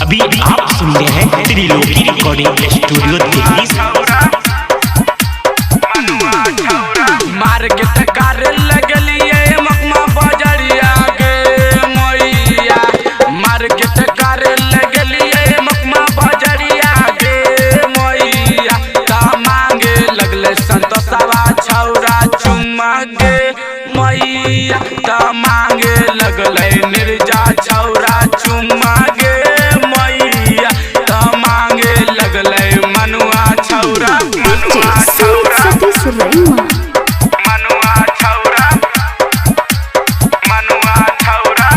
अभी आप सुन रहे हैं त्रिलोकी रिकॉर्डिंग स्टूडियो दिल्ली। मार के टकार लगलिए मकमा बजरिया गे मैया, मार के टकार लगलिए मकमा बजरिया गे मैया। का मांगे लगले संतोषवा छौरा चुम्मा गे मैया, का मांगे लगले निर्जा छौरा चुम्मा गे मैया, का मांगे लगले मनुआ छौरा मनुआ छौरा मनुआ छौरा मनुआ छौरा।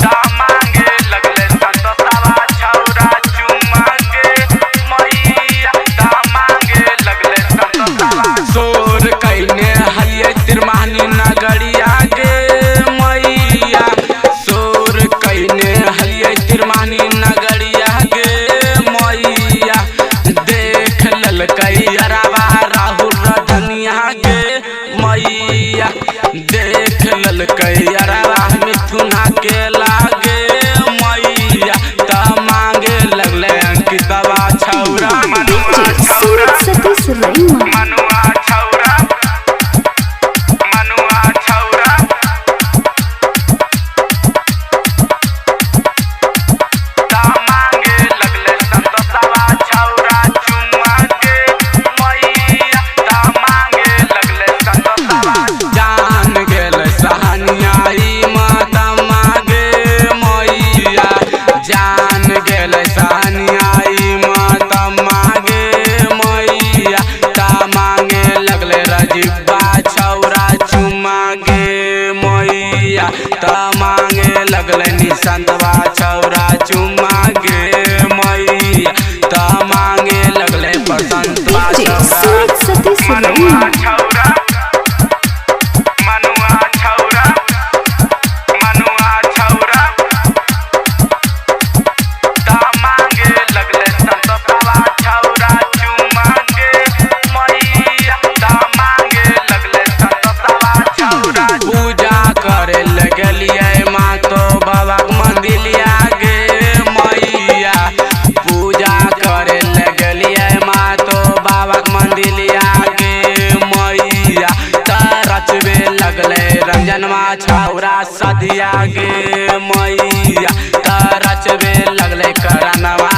का मांगे लगले संतोषवा छौरा चुम्मा गे मैया, का मांगे लगले संतोषवा। सोर कइने हलिए तिरमानी नगरिया गे मैया, सोर कइने हलिए तिरमानी नगरिया गे मैया। देख ललकैयरवा राहुल रधनिया गे मैया, देख ललकैयरवा मिथुना के लागे मैया। का मांगे लगले अंकितवा छौरा मनुआ छौरा मनुआ छौरा मनुआ छौरा। का मांगे लगले संतोषवा छौरा चुम्मा गे मैया, का मांगे लगले संतोषवा। जान गेल सहनियाई माता मांगे मैया, जान गेल सहनियाई माता मांगे मैया। का मांगे लगले रजीबा छौरा चुम्मा गे मैया, का मांगे लगले निसंतवा छौरा चुम्मा गे मैया। का मांगे लगले बसंतवा छौरा मनुआ छौरा मनुआ छौरा मनुआ छौरा। का मांगे लगले संतोषवा छौरा चुम्मा गे मैया, का मांगे लगले संतोषवा छौरा। पूजा करे लगलिए माँ तो बाबा मंदिलिया गे मैया, पूजा करे लगलिए माँ तो बाबा मंदिलिया गे मैया। रचबे लगले रंजनवा छौरा सदिया गे मैया, रचबे लगले करनवा